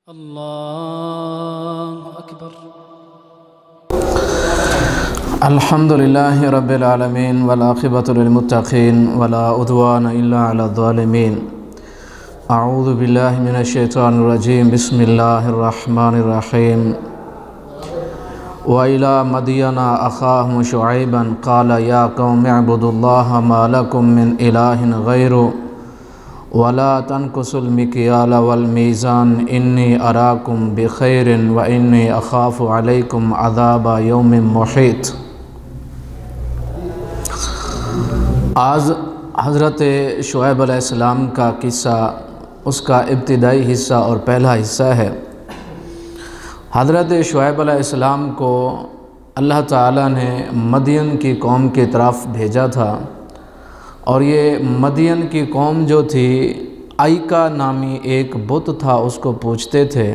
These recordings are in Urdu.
اللہ اکبر۔ الحمدللہ رب العالمین والعاقبۃ للمتقین ولا عدوان الا علی الظالمین۔ اعوذ باللہ من الشیطان الرجیم، بسم اللہ الرحمن الرحیم۔ وَإِلَىٰ مَدْيَنَ أَخَاهُمْ شُعَيْبًا قَالَ يَا قَوْمِ اعْبُدُوا اللَّهَ مَا لَكُم مِّنْ إِلَٰهٍ غَيْرُهُ وَلَا تَنْقُصُوا الْمِكْيَالَ وَالْمِيزَانَ إِنِّي أَرَاكُمْ بِخَيْرٍ وَإِنِّي أَخَافُ عَلَيْكُمْ عَذَابَ يَوْمٍ مُحِيطٍ۔ آج حضرت شعیب علیہ السلام کا قصہ، اس کا ابتدائی حصہ اور پہلا حصہ ہے۔ حضرت شعیب علیہ السلام کو اللہ تعالیٰ نے مدین کی قوم کی طرف بھیجا تھا، اور یہ مدین کی قوم جو تھی، آئیکا نامی ایک بت تھا، اس کو پوجتے تھے۔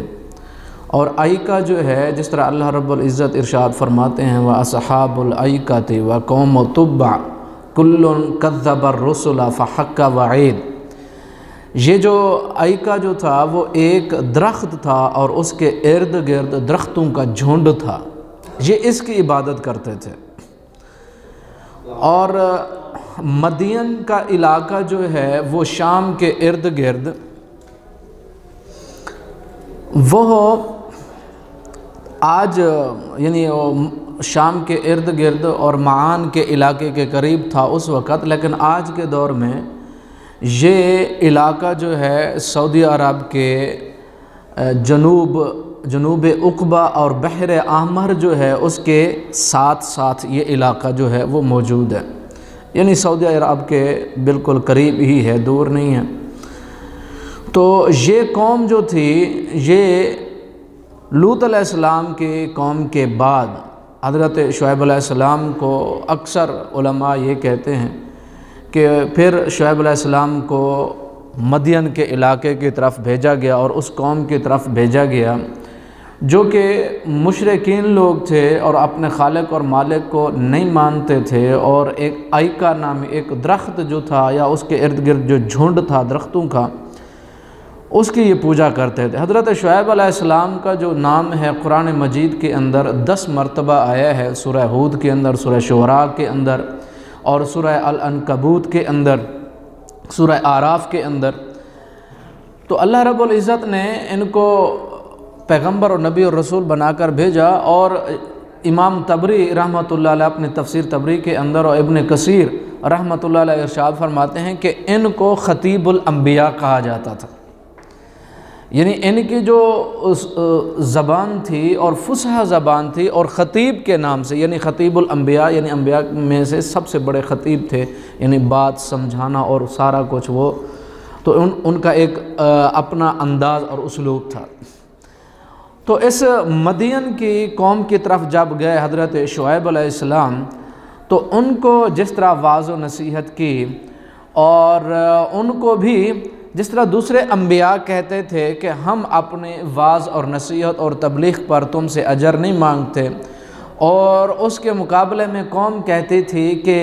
اور آئیکا جو ہے، جس طرح اللہ رب العزت ارشاد فرماتے ہیں وَأَصْحَابُ الْأَيْكَةِ وَقَوْمُ تُبَّعٍ كُلٌّ كَذَّبَ الرُّسُلَ فَحَقَّ وَعِيدٍ۔ یہ جو آئیکا جو تھا وہ ایک درخت تھا، اور اس کے ارد گرد درختوں کا جھنڈ تھا، یہ اس کی عبادت کرتے تھے۔ اور مدین کا علاقہ جو ہے وہ شام کے ارد گرد، وہ آج یعنی شام کے ارد گرد اور معان کے علاقے کے قریب تھا اس وقت، لیکن آج کے دور میں یہ علاقہ جو ہے سعودی عرب کے جنوب عقبہ اور بحر احمر جو ہے اس کے ساتھ ساتھ یہ علاقہ جو ہے وہ موجود ہے، یعنی سعودی عرب کے بالکل قریب ہی ہے، دور نہیں ہے۔ تو یہ قوم جو تھی، یہ لوط علیہ السلام کی قوم کے بعد حضرت شعیب علیہ السلام کو اکثر علماء یہ کہتے ہیں کہ پھر شعیب علیہ السلام کو مدین کے علاقے کی طرف بھیجا گیا، اور اس قوم کی طرف بھیجا گیا جو کہ مشرکین لوگ تھے اور اپنے خالق اور مالک کو نہیں مانتے تھے، اور ایک آئیکا نامی ایک درخت جو تھا یا اس کے ارد گرد جو جھنڈ تھا درختوں کا، اس کی یہ پوجا کرتے تھے۔ حضرت شعیب علیہ السلام کا جو نام ہے قرآن مجید کے اندر 10 مرتبہ آیا ہے، سورہ ہود کے اندر، سورہ شعراء کے اندر، اور سورہ العنکبوت کے اندر، سورہ اعراف کے اندر۔ تو اللہ رب العزت نے ان کو پیغمبر اور نبی اور رسول بنا کر بھیجا، اور امام طبری رحمۃ اللہ علیہ اپنے تفسیر طبری کے اندر اور ابن کثیر رحمۃ اللہ علیہ ارشاد فرماتے ہیں کہ ان کو خطیب الانبیاء کہا جاتا تھا، یعنی ان کی جو زبان تھی اور فصحی زبان تھی، اور خطیب کے نام سے، یعنی خطیب الانبیاء، یعنی انبیاء میں سے سب سے بڑے خطیب تھے، یعنی بات سمجھانا اور سارا کچھ وہ، تو ان کا ایک اپنا انداز اور اسلوب تھا۔ تو اس مدین کی قوم کی طرف جب گئے حضرت شعیب علیہ السلام، تو ان کو جس طرح واعظ و نصیحت کی، اور ان کو بھی جس طرح دوسرے انبیاء کہتے تھے کہ ہم اپنے واعظ اور نصیحت اور تبلیغ پر تم سے اجر نہیں مانگتے، اور اس کے مقابلے میں قوم کہتی تھی کہ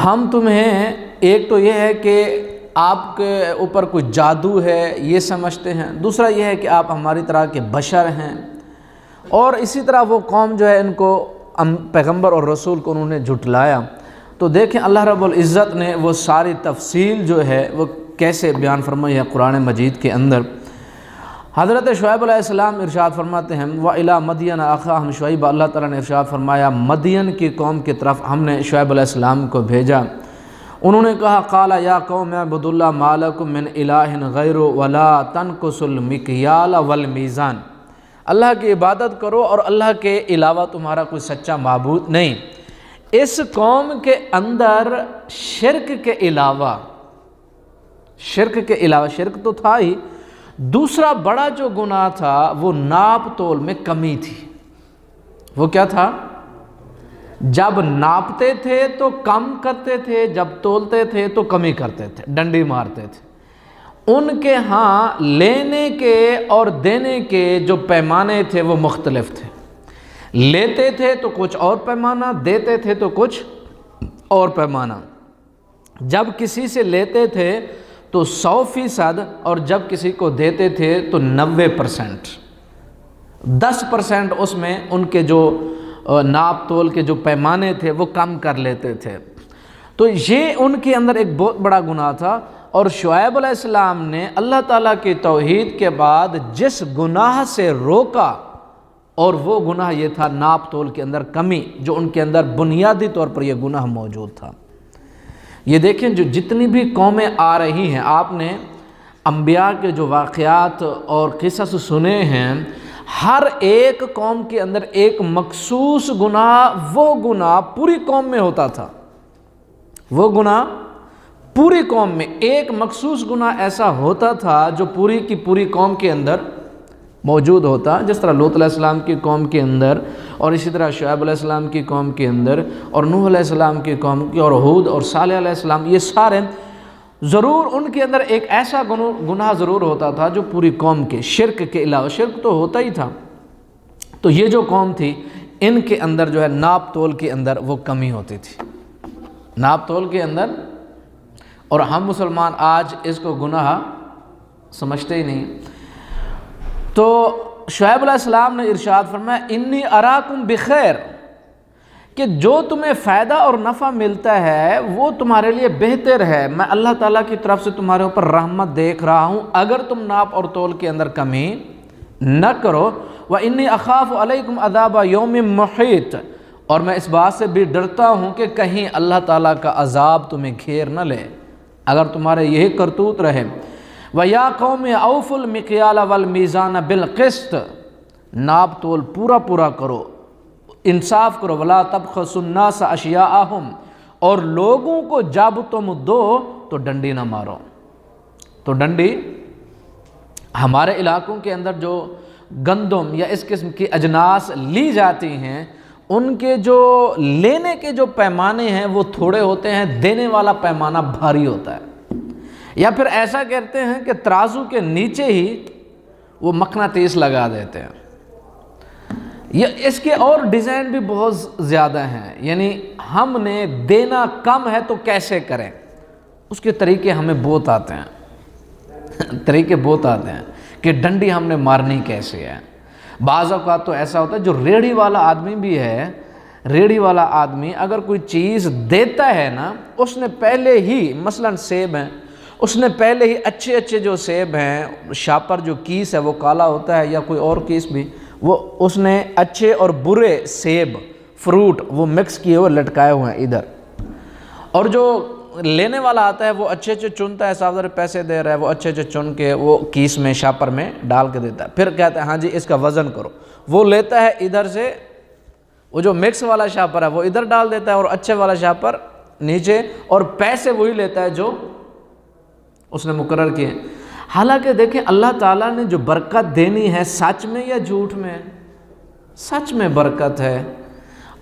ہم تمہیں، ایک تو یہ ہے کہ آپ کے اوپر کوئی جادو ہے یہ سمجھتے ہیں، دوسرا یہ ہے کہ آپ ہماری طرح کے بشر ہیں، اور اسی طرح وہ قوم جو ہے ان کو پیغمبر اور رسول کو انہوں نے جھٹلایا۔ تو دیکھیں اللہ رب العزت نے وہ ساری تفصیل جو ہے وہ کیسے بیان فرمائی ہے قرآن مجید کے اندر۔ حضرت شعیب علیہ السلام ارشاد فرماتے ہیں وَإِلَىٰ مَدْيَنَ أَخَاهُمْ شُعَيْبًا، اللہ تعالیٰ نے ارشاد فرمایا مدین کی قوم کی طرف ہم نے شعیب علیہ السلام کو بھیجا۔ انہوں نے کہا قَالَ يَا قَوْمِ اعْبُدُوا اللَّهَ مَا لَكُم مِّنْ إِلَٰهٍ غَيْرُهُ وَلَا تَنْقُصُوا الْمِكْيَالَ وَالْمِيزَانَ، اللہ کی عبادت کرو اور اللہ کے علاوہ تمہارا کوئی سچا معبود نہیں۔ اس قوم کے اندر شرک کے علاوہ شرک تو تھا ہی، دوسرا بڑا جو گناہ تھا وہ ناپ تول میں کمی تھی۔ وہ کیا تھا؟ جب ناپتے تھے تو کم کرتے تھے، جب تولتے تھے تو کمی کرتے تھے، ڈنڈی مارتے تھے۔ ان کے ہاں لینے کے اور دینے کے جو پیمانے تھے وہ مختلف تھے، لیتے تھے تو کچھ اور پیمانہ، دیتے تھے تو کچھ اور پیمانہ۔ جب کسی سے لیتے تھے تو 100%، اور جب کسی کو دیتے تھے تو 90%، 10% اس میں ان کے جو ناپ تول کے جو پیمانے تھے وہ کم کر لیتے تھے۔ تو یہ ان کے اندر ایک بہت بڑا گناہ تھا، اور شعیب علیہ السلام نے اللہ تعالیٰ کی توحید کے بعد جس گناہ سے روکا، اور وہ گناہ یہ تھا ناپ تول کے اندر کمی، جو ان کے اندر بنیادی طور پر یہ گناہ موجود تھا۔ یہ دیکھیں جو جتنی بھی قومیں آ رہی ہیں، آپ نے انبیاء کے جو واقعات اور قصص سنے ہیں، ہر ایک قوم کے اندر ایک مخصوص گناہ، وہ گناہ پوری قوم میں ہوتا تھا، وہ گناہ پوری قوم میں ایک مخصوص گناہ ایسا ہوتا تھا جو پوری کی پوری قوم کے اندر موجود ہوتا، جس طرح لوط علیہ السلام کی قوم کے اندر، اور اسی طرح شعیب علیہ السلام کی قوم کے اندر، اور نوح علیہ السلام کی قوم کی، اور ہود اور صالح علیہ السلام، یہ سارے ضرور ان کے اندر ایک ایسا گناہ ضرور ہوتا تھا جو پوری قوم کے شرک کے علاوہ، شرک تو ہوتا ہی تھا۔ تو یہ جو قوم تھی، ان کے اندر جو ہے ناپ تول کے اندر وہ کمی ہوتی تھی، ناپ تول کے اندر، اور ہم مسلمان آج اس کو گناہ سمجھتے ہی نہیں۔ تو شعیب علیہ السلام نے ارشاد فرمایا انی اراکم بخیر، کہ جو تمہیں فائدہ اور نفع ملتا ہے وہ تمہارے لیے بہتر ہے، میں اللہ تعالیٰ کی طرف سے تمہارے اوپر رحمت دیکھ رہا ہوں اگر تم ناپ اور تول کے اندر کمی نہ کرو۔ وَإِنِّي أَخَافُ عَلَيْكُمْ عَذَابَ يَوْمٍ مُحِيطٍ، اور میں اس بات سے بھی ڈرتا ہوں کہ کہیں اللہ تعالیٰ کا عذاب تمہیں گھیر نہ لے اگر تمہارے یہی کرتوت رہے۔ وَيَا قَوْمِ أَوْفُوا الْمِكْيَالَ وَالْمِيزَانَ بِالْقِسْطِ، ناپ تول پورا پورا کرو، انصاف کرو۔ وَلَا تَبْخَسُوا النَّاسَ أَشْيَاءَهُمْ، اور لوگوں کو جب تم دو تو ڈنڈی نہ مارو۔ تو ڈنڈی ہمارے علاقوں کے اندر جو گندم یا اس قسم کی اجناس لی جاتی ہیں، ان کے جو لینے کے جو پیمانے ہیں وہ تھوڑے ہوتے ہیں، دینے والا پیمانہ بھاری ہوتا ہے، یا پھر ایسا کہتے ہیں کہ ترازو کے نیچے ہی وہ مقناطیس لگا دیتے ہیں۔ اس کے اور ڈیزائن بھی بہت زیادہ ہیں، یعنی ہم نے دینا کم ہے تو کیسے کریں، اس کے طریقے ہمیں بہت آتے ہیں، طریقے بہت آتے ہیں کہ ڈنڈی ہم نے مارنی کیسے ہے۔ بعض اوقات تو ایسا ہوتا ہے جو ریڑھی والا آدمی بھی ہے، ریڑھی والا آدمی اگر کوئی چیز دیتا ہے نا، اس نے پہلے ہی، مثلا سیب ہیں، اس نے پہلے ہی اچھے اچھے جو سیب ہیں، شاپر جو کیس ہے وہ کالا ہوتا ہے یا کوئی اور کیس بھی، وہ اس نے اچھے اور برے سیب، فروٹ وہ مکس کیے ہوئے لٹکائے ہوئے ہیں ادھر، اور جو لینے والا آتا ہے وہ اچھے اچھے چنتا ہے، صاحب ذرا پیسے دے رہا ہے، وہ اچھے اچھے چن کے وہ کیس میں شاپر میں ڈال کے دیتا ہے، پھر کہتا ہے ہاں جی اس کا وزن کرو، وہ لیتا ہے ادھر سے، وہ جو مکس والا شاپر ہے وہ ادھر ڈال دیتا ہے اور اچھے والا شاپر نیچے، اور پیسے وہی لیتا ہے جو اس نے مقرر کیے۔ حالانکہ دیکھیں اللہ تعالیٰ نے جو برکت دینی ہے سچ میں یا جھوٹ میں، سچ میں برکت ہے،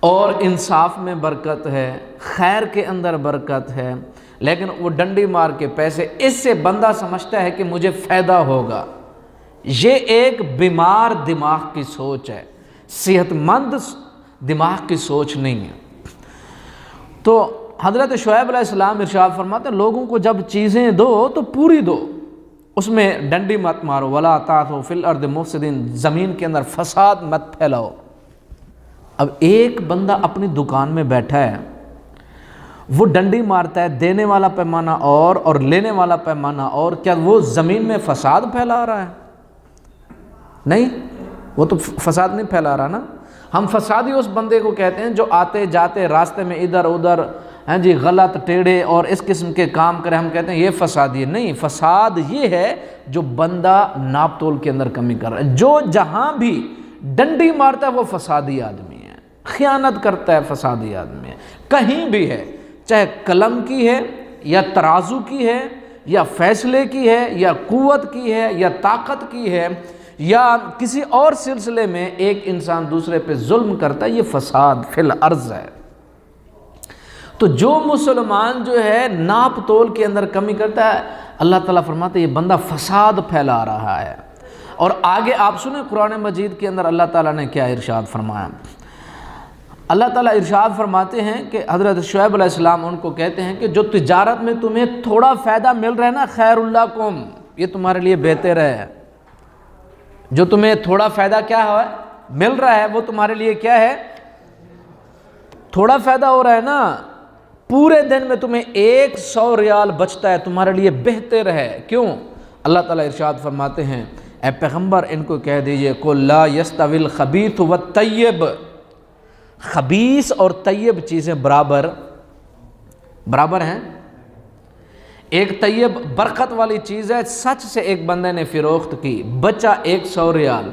اور انصاف میں برکت ہے، خیر کے اندر برکت ہے، لیکن وہ ڈنڈی مار کے پیسے، اس سے بندہ سمجھتا ہے کہ مجھے فائدہ ہوگا۔ یہ ایک بیمار دماغ کی سوچ ہے، صحت مند دماغ کی سوچ نہیں ہے۔ تو حضرت شعیب علیہ السلام ارشاد فرماتے ہیں لوگوں کو جب چیزیں دو تو پوری دو، اس میں ڈنڈی مت مارو، ولا تعثوا فی الارض مفسدین، زمین کے اندر فساد مت پھیلاؤ۔ اب ایک بندہ اپنی دکان میں بیٹھا ہے، وہ ڈنڈی مارتا ہے، دینے والا پیمانہ اور لینے والا پیمانہ اور، کیا وہ زمین میں فساد پھیلا رہا ہے؟ نہیں، وہ تو فساد نہیں پھیلا رہا نا۔ ہم فسادی اس بندے کو کہتے ہیں جو آتے جاتے راستے میں ادھر ادھر ہیں جی غلط ٹیڑھے اور اس قسم کے کام کرے، ہم کہتے ہیں یہ فسادی ہے۔ نہیں، فساد یہ ہے جو بندہ ناپ تول کے اندر کمی کر رہا ہے، جو جہاں بھی ڈنڈی مارتا ہے وہ فسادی آدمی ہے، خیانت کرتا ہے فسادی آدمی ہے، کہیں بھی ہے، چاہے قلم کی ہے یا ترازو کی ہے یا فیصلے کی ہے یا قوت کی ہے یا طاقت کی ہے یا کسی اور سلسلے میں ایک انسان دوسرے پہ ظلم کرتا ہے، یہ فساد فی الارض ہے۔ تو جو مسلمان جو ہے ناپ تول کے اندر کمی کرتا ہے، اللہ تعالیٰ فرماتے ہیں یہ بندہ فساد پھیلا رہا ہے۔ اور آگے آپ سنیں قرآن مجید کے اندر اللہ تعالیٰ نے کیا ارشاد فرمایا، اللہ تعالیٰ ارشاد فرماتے ہیں کہ حضرت شعیب علیہ السلام ان کو کہتے ہیں کہ جو تجارت میں تمہیں تھوڑا فائدہ مل رہا ہے نا، خیر لکم، یہ تمہارے لیے بہتر ہے۔ جو تمہیں تھوڑا فائدہ کیا ہے مل رہا ہے وہ تمہارے لیے کیا ہے، تھوڑا فائدہ ہو رہا ہے نا، پورے دن میں تمہیں 100 ریال بچتا ہے، تمہارے لیے بہتر ہے۔ کیوں؟ اللہ تعالیٰ ارشاد فرماتے ہیں اے پیغمبر ان کو کہہ دیجئے قل لا یستوی الخبیث والطیب، خبیث اور طیب چیزیں برابر ہیں۔ ایک طیب برکت والی چیز ہے، سچ سے ایک بندے نے فروخت کی، بچا 100 ریال،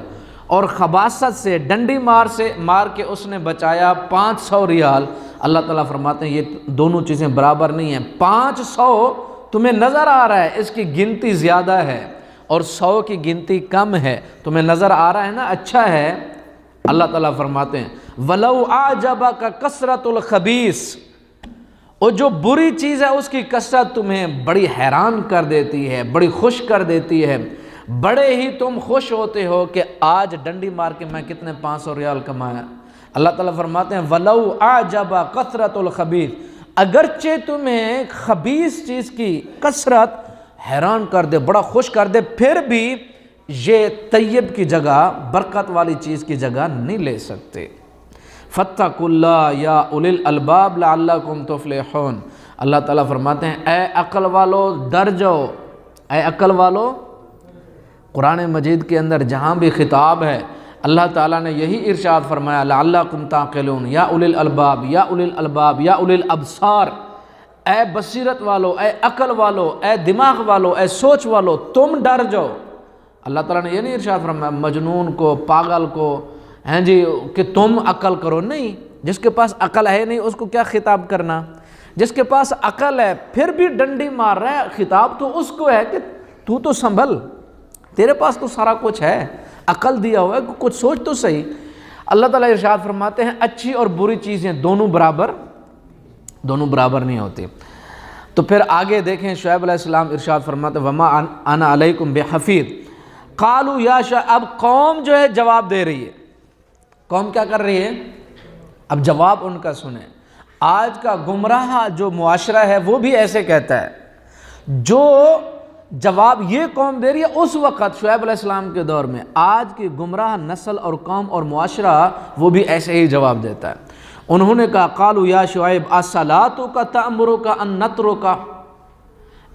اور خباثت سے ڈنڈی مار کے اس نے بچایا 500 ریال۔ اللہ تعالیٰ فرماتے ہیں یہ دونوں چیزیں برابر نہیں ہیں۔ 500 تمہیں نظر آ رہا ہے اس کی گنتی زیادہ ہے، اور 100 کی گنتی کم ہے، تمہیں نظر آ رہا ہے نا اچھا ہے۔ اللہ تعالیٰ فرماتے ہیں وَلَوْ أَعْجَبَكَ كَثْرَةُ الْخَبِيثِ، اور جو بری چیز ہے اس کی کثرت تمہیں بڑی حیران کر دیتی ہے، بڑی خوش کر دیتی ہے، بڑے ہی تم خوش ہوتے ہو کہ آج ڈنڈی مار کے میں کتنے 500 ریال کمایا۔ اللہ تعالیٰ فرماتے ہیں وَلَوْ أَعْجَبَ كَثْرَةُ الْخَبِيثِ، اگرچہ تمہیں خبیث چیز کی کثرت حیران کر دے، بڑا خوش کر دے، پھر بھی یہ طیب کی جگہ، برکت والی چیز کی جگہ نہیں لے سکتے۔ فَاتَّقُوا اللَّهَ يَا أُولِي الْأَلْبَابِ لَعَلَّكُمْ تُفْلِحُونَ، اللہ تعالیٰ فرماتے ہیں اے عقل والو ڈر جاؤ، اے عقل والو۔ قرآن مجید کے اندر جہاں بھی خطاب ہے اللہ تعالیٰ نے یہی ارشاد فرمایا لعلکم تعقلون، یا اولی الالباب، یا اولی الالباب، یا اولی الابصار، اے بصیرت والو، اے عقل والو، اے دماغ والو، اے سوچ والو، تم ڈر جاؤ۔ اللہ تعالیٰ نے یہ نہیں ارشاد فرمایا مجنون کو، پاگل کو، ہیں جی کہ تم عقل کرو، نہیں، جس کے پاس عقل ہے نہیں اس کو کیا خطاب کرنا، جس کے پاس عقل ہے پھر بھی ڈنڈی مار رہا ہے، خطاب تو اس کو ہے کہ تو سنبھل، تیرے پاس تو سارا کچھ ہے، عقل دیا ہوا ہے، کچھ سوچ تو صحیح۔ اللہ تعالیٰ ارشاد فرماتے ہیں اچھی اور بری چیزیں دونوں برابر نہیں ہوتی۔ تو پھر آگے دیکھیں شعیب علیہ السلام ارشاد فرماتے ہیں وما انا علیکم بحفیظ، قالوا یا شعیب، اب قوم جو ہے جواب دے رہی ہے، قوم کیا کر رہی ہے، اب جواب ان کا سنیں۔ آج کا گمراہ جو معاشرہ ہے وہ بھی ایسے کہتا ہے، جو جواب یہ قوم دے رہی ہے اس وقت شعیب علیہ السلام کے دور میں، آج کی گمراہ نسل اور قوم اور معاشرہ وہ بھی ایسے ہی جواب دیتا ہے۔ انہوں نے کہا قالوا یا شعیب الصلاۃ تأمرک ان نترک،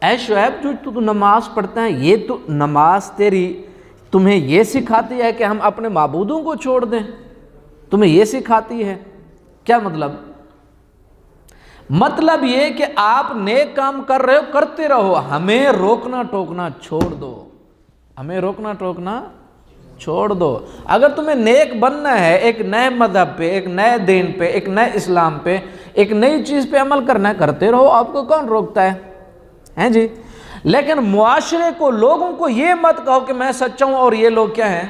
اے شعیب جو تو نماز پڑھتا ہے، یہ تو نماز تمہیں یہ سکھاتی ہے کہ ہم اپنے معبودوں کو چھوڑ دیں، تمہیں یہ سکھاتی ہے؟ کیا مطلب یہ کہ آپ نیک کام کر رہے ہو کرتے رہو، ہمیں روکنا ٹوکنا چھوڑ دو، ہمیں روکنا ٹوکنا چھوڑ دو۔ اگر تمہیں نیک بننا ہے، ایک نئے مذہب پہ، ایک نئے دین پہ، ایک نئے اسلام پہ، ایک نئی چیز پہ عمل کرنا ہے کرتے رہو، آپ کو کون روکتا ہے، ہیں جی؟ لیکن معاشرے کو، لوگوں کو یہ مت کہو کہ میں سچا ہوں اور یہ لوگ کیا ہیں،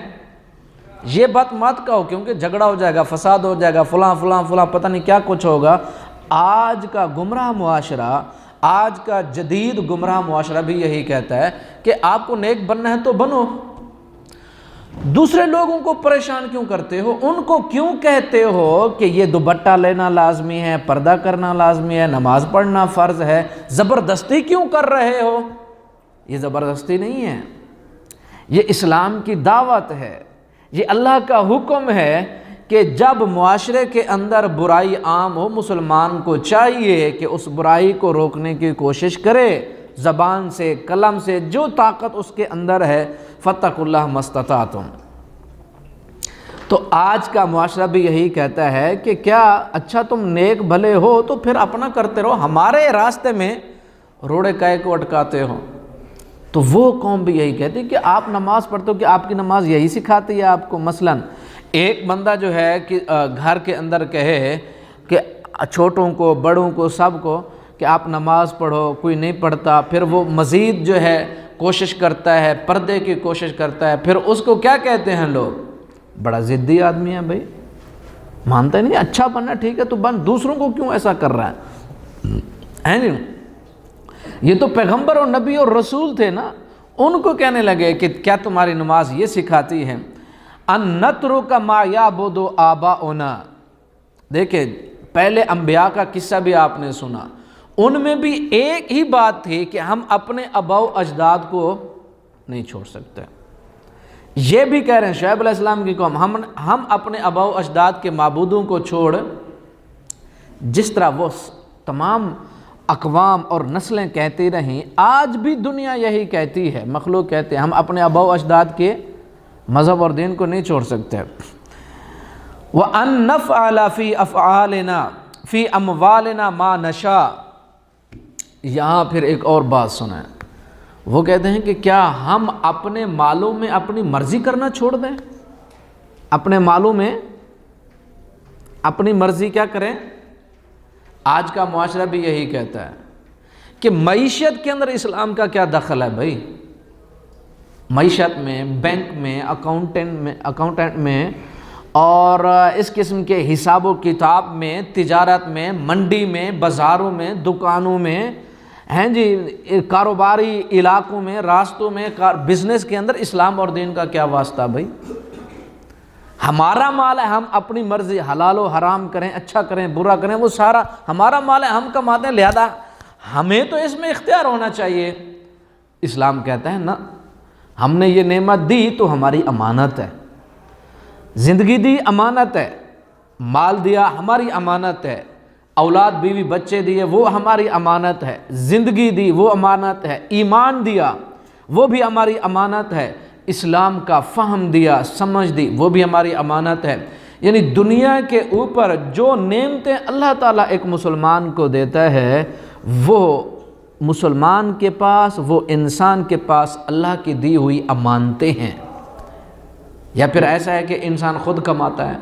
یہ بات مت کہو، کیونکہ جھگڑا ہو جائے گا، فساد ہو جائے گا، فلاں فلاں فلاں پتہ نہیں کیا کچھ ہوگا۔ آج کا گمراہ معاشرہ، آج کا جدید گمراہ معاشرہ بھی یہی کہتا ہے کہ آپ کو نیک بننا ہے تو بنو، دوسرے لوگوں کو پریشان کیوں کرتے ہو، ان کو کیوں کہتے ہو کہ یہ دوپٹہ لینا لازمی ہے، پردہ کرنا لازمی ہے، نماز پڑھنا فرض ہے، زبردستی کیوں کر رہے ہو؟ یہ زبردستی نہیں ہے، یہ اسلام کی دعوت ہے، یہ اللہ کا حکم ہے کہ جب معاشرے کے اندر برائی عام ہو، مسلمان کو چاہیے کہ اس برائی کو روکنے کی کوشش کرے، زبان سے، قلم سے، جو طاقت اس کے اندر ہے، فاتقوا اللہ ما استطعتم۔ تو آج کا معاشرہ بھی یہی کہتا ہے کہ کیا اچھا تم نیک بھلے ہو تو پھر اپنا کرتے رہو، ہمارے راستے میں روڑے کائے کو اٹکاتے ہو۔ تو وہ قوم بھی یہی کہتی کہ آپ نماز پڑھتے ہو کہ آپ کی نماز یہی سکھاتی ہے آپ کو؟ مثلاً ایک بندہ جو ہے کہ گھر کے اندر کہے کہ چھوٹوں کو، بڑوں کو، سب کو کہ آپ نماز پڑھو، کوئی نہیں پڑھتا، پھر وہ مزید جو ہے کوشش کرتا ہے، پردے کی کوشش کرتا ہے، پھر اس کو کیا کہتے ہیں لوگ؟ بڑا ضدی آدمی ہے بھائی، مانتا نہیں، اچھا بننا ٹھیک ہے تو بن، دوسروں کو کیوں ایسا کر رہا ہے نہیں؟ یہ تو پیغمبر اور نبی اور رسول تھے نا، ان کو کہنے لگے کہ کیا تمہاری نماز یہ سکھاتی ہے ان نترک ما یعبد آباؤنا، دیکھیں پہلے انبیاء کا قصہ بھی آپ نے سنا، ان میں بھی ایک ہی بات تھی کہ ہم اپنے آباء و اجداد کو نہیں چھوڑ سکتے۔ یہ بھی کہہ رہے ہیں شعیب علیہ السلام کی قوم، ہم اپنے آباء و اجداد کے معبودوں کو چھوڑ، جس طرح وہ تمام اقوام اور نسلیں کہتی رہیں، آج بھی دنیا یہی کہتی ہے، مخلوق کہتے ہیں ہم اپنے آباء و اجداد کے مذہب اور دین کو نہیں چھوڑ سکتے۔ وَأَن نَفْعَلَ فِي أَفْعَالِنَا فِي أَمْوَالِنَا مَا نَشَاءُ، یہاں پھر ایک اور بات سنیں، وہ کہتے ہیں کہ کیا ہم اپنے مالوں میں اپنی مرضی کرنا چھوڑ دیں؟ اپنے مالوں میں اپنی مرضی کیا کریں؟ آج کا معاشرہ بھی یہی کہتا ہے کہ معیشت کے اندر اسلام کا کیا دخل ہے بھائی؟ معیشت میں، بینک میں، اکاؤنٹنٹ میں اور اس قسم کے حساب و کتاب میں، تجارت میں، منڈی میں، بازاروں میں، دکانوں میں، ہیں جی کاروباری علاقوں میں، راستوں میں، بزنس کے اندر اسلام اور دین کا کیا واسطہ بھائی؟ ہمارا مال ہے، ہم اپنی مرضی حلال و حرام کریں، اچھا کریں، برا کریں، وہ سارا ہمارا مال ہے، ہم کماتے ہیں، لہذا ہمیں تو اس میں اختیار ہونا چاہیے۔ اسلام کہتا ہے نا، ہم نے یہ نعمت دی تو ہماری امانت ہے، زندگی دی امانت ہے، مال دیا ہماری امانت ہے، اولاد بیوی بچے دیے وہ ہماری امانت ہے، زندگی دی وہ امانت ہے، ایمان دیا وہ بھی ہماری امانت ہے، اسلام کا فہم دیا، سمجھ دی وہ بھی ہماری امانت ہے۔ یعنی دنیا کے اوپر جو نعمتیں اللہ تعالیٰ ایک مسلمان کو دیتا ہے، وہ مسلمان کے پاس، وہ انسان کے پاس اللہ کی دی ہوئی امانتیں ہیں، یا پھر ایسا ہے کہ انسان خود کماتا ہے؟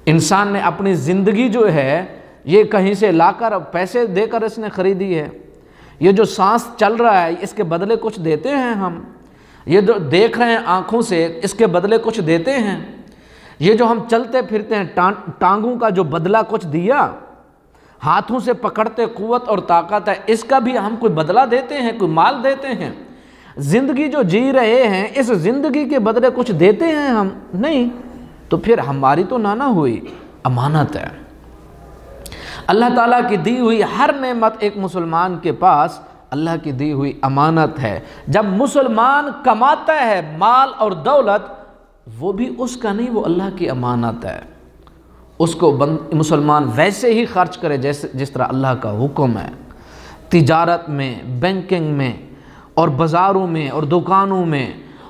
انسان نے اپنی زندگی جو ہے یہ کہیں سے لا کر پیسے دے کر اس نے خریدی ہے۔ یہ جو سانس چل رہا ہے اس کے بدلے کچھ دیتے ہیں ہم، یہ جو دیکھ رہے ہیں آنکھوں سے اس کے بدلے کچھ دیتے ہیں، یہ جو ہم چلتے پھرتے ہیں ٹانگوں کا جو بدلہ کچھ دیا، ہاتھوں سے پکڑتے قوت اور طاقت ہے، اس کا بھی ہم کوئی بدلہ دیتے ہیں، کوئی مال دیتے ہیں؟ زندگی جو جی رہے ہیں اس زندگی کے بدلے کچھ دیتے ہیں ہم؟ نہیں، تو پھر ہماری تو نہ ہوئی، امانت ہے۔ اللہ تعالیٰ کی دی ہوئی ہر نعمت ایک مسلمان کے پاس اللہ کی دی ہوئی امانت ہے۔ جب مسلمان کماتا ہے مال اور دولت، وہ بھی اس کا نہیں، وہ اللہ کی امانت ہے، اس کو مسلمان ویسے ہی خرچ کرے جس طرح اللہ کا حکم ہے۔ تجارت میں، بینکنگ میں اور بازاروں میں اور دکانوں میں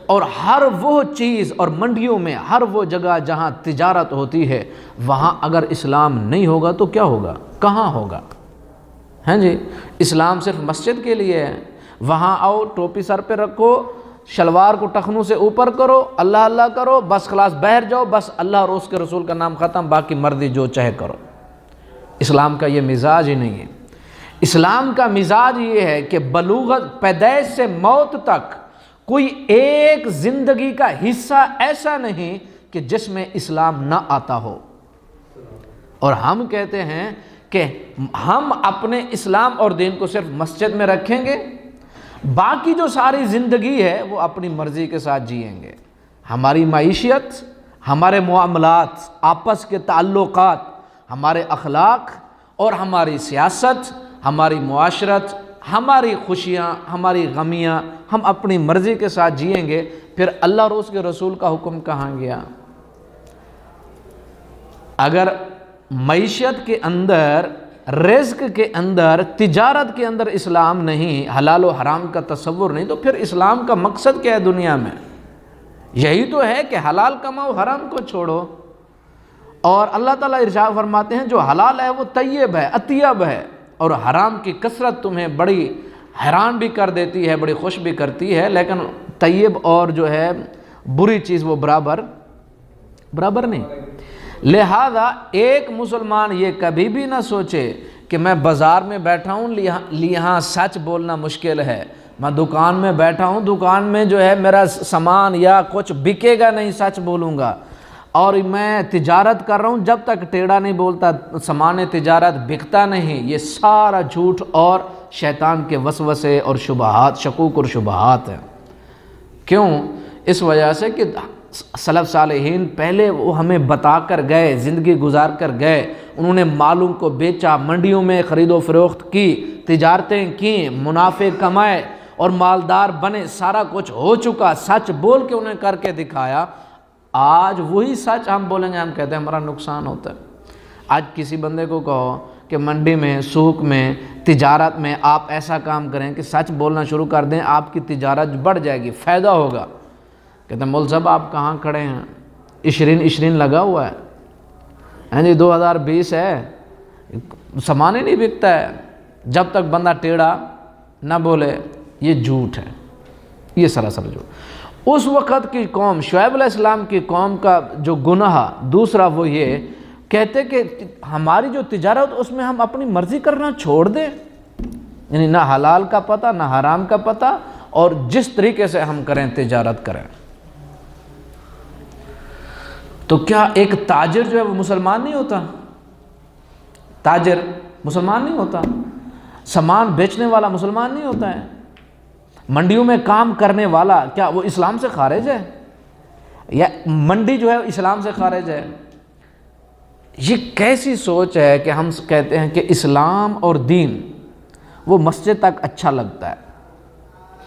اور ہر وہ چیز اور منڈیوں میں، ہر وہ جگہ جہاں تجارت ہوتی ہے، وہاں اگر اسلام نہیں ہوگا تو کیا ہوگا؟ کہاں ہوگا؟ ہیں جی، اسلام صرف مسجد کے لیے ہے، وہاں آؤ ٹوپی سر پہ رکھو، شلوار کو ٹخنوں سے اوپر کرو، اللہ اللہ کرو، بس خلاص بہر جاؤ، بس اللہ اور اس کے رسول کا نام ختم، باقی مرضی جو چاہے کرو۔ اسلام کا یہ مزاج ہی نہیں ہے۔ اسلام کا مزاج یہ ہے کہ بلوغت، پیدائش سے موت تک کوئی ایک زندگی کا حصہ ایسا نہیں کہ جس میں اسلام نہ آتا ہو، اور ہم کہتے ہیں کہ ہم اپنے اسلام اور دین کو صرف مسجد میں رکھیں گے، باقی جو ساری زندگی ہے وہ اپنی مرضی کے ساتھ جئیں گے۔ ہماری معیشت، ہمارے معاملات، آپس کے تعلقات، ہمارے اخلاق اور ہماری سیاست، ہماری معاشرت، ہماری خوشیاں، ہماری غمیاں، ہم اپنی مرضی کے ساتھ جئیں گے، پھر اللہ اور اس کے رسول کا حکم کہاں گیا؟ اگر معیشت کے اندر، رزق کے اندر، تجارت کے اندر اسلام نہیں، حلال و حرام کا تصور نہیں، تو پھر اسلام کا مقصد کیا ہے دنیا میں؟ یہی تو ہے کہ حلال کماؤ، حرام کو چھوڑو۔ اور اللہ تعالیٰ ارشاد فرماتے ہیں جو حلال ہے وہ طیب ہے، اطیب ہے، اور حرام کی کثرت تمہیں بڑی حیران بھی کر دیتی ہے، بڑی خوش بھی کرتی ہے، لیکن طیب اور جو ہے بری چیز وہ برابر نہیں۔ لہذا ایک مسلمان یہ کبھی بھی نہ سوچے کہ میں بازار میں بیٹھا ہوں یہاں سچ بولنا مشکل ہے، میں دکان میں بیٹھا ہوں، دکان میں جو ہے میرا سامان یا کچھ بکے گا نہیں، سچ بولوں گا، اور میں تجارت کر رہا ہوں، جب تک ٹیڑھا نہیں بولتا سامان تجارت بکتا نہیں۔ یہ سارا جھوٹ اور شیطان کے وسوسے اور شبہات، شکوک اور شبہات ہیں۔ کیوں؟ اس وجہ سے کہ سلف صالحین پہلے وہ ہمیں بتا کر گئے، زندگی گزار کر گئے، انہوں نے مالوں کو بیچا، منڈیوں میں خرید و فروخت کی، تجارتیں کیں، منافع کمائے اور مالدار بنے، سارا کچھ ہو چکا، سچ بول کے انہیں کر کے دکھایا۔ آج وہی سچ ہم بولیں گے، ہم کہتے ہیں ہمارا نقصان ہوتا ہے۔ آج کسی بندے کو کہو کہ منڈی میں، سوق میں، تجارت میں آپ ایسا کام کریں کہ سچ بولنا شروع کر دیں، آپ کی تجارت بڑھ جائے گی، فائدہ ہوگا۔ کہتے ہیں مول صاحب آپ کہاں کھڑے ہیں، 20 لگا ہوا ہے، ہاں جی 2020 ہے، سامان ہی نہیں بکتا ہے۔ جب تک بندہ ٹیڑھا نہ بولے یہ جھوٹ ہے، یہ سراسر جھوٹ۔ اس وقت کی قوم، شعیب علیہ السلام کی قوم کا جو گناہ دوسرا وہ یہ کہتے کہ ہماری جو تجارت اس میں ہم اپنی مرضی کرنا چھوڑ دیں، یعنی نہ حلال کا پتہ نہ حرام کا پتہ، اور جس طریقے سے ہم کریں تجارت کریں۔ تو کیا ایک تاجر جو ہے وہ مسلمان نہیں ہوتا؟ تاجر مسلمان نہیں ہوتا؟ سامان بیچنے والا مسلمان نہیں ہوتا ہے؟ منڈیوں میں کام کرنے والا کیا وہ اسلام سے خارج ہے؟ یا منڈی جو ہے اسلام سے خارج ہے؟ یہ کیسی سوچ ہے کہ ہم کہتے ہیں کہ اسلام اور دین وہ مسجد تک اچھا لگتا ہے،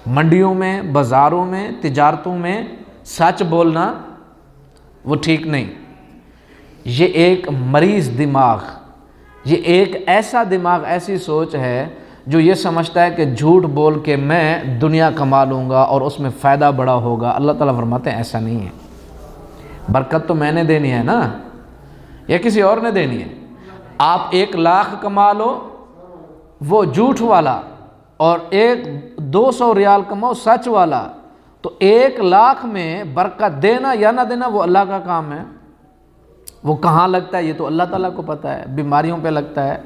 منڈیوں میں، بازاروں میں، تجارتوں میں سچ بولنا وہ ٹھیک نہیں۔ یہ ایک مریض دماغ، یہ ایک ایسا دماغ، ایسی سوچ ہے جو یہ سمجھتا ہے کہ جھوٹ بول کے میں دنیا کما لوں گا اور اس میں فائدہ بڑا ہوگا۔ اللہ تعالیٰ فرماتے ہیں ایسا نہیں ہے، برکت تو میں نے دینی ہے نا، یا کسی اور نے دینی ہے؟ آپ 1 لاکھ کما لو وہ جھوٹ والا، اور 200 ریال کماؤ سچ والا، تو 1 لاکھ میں برکت دینا یا نہ دینا وہ اللہ کا کام ہے۔ وہ کہاں لگتا ہے یہ تو اللہ تعالیٰ کو پتہ ہے، بیماریوں پہ لگتا ہے،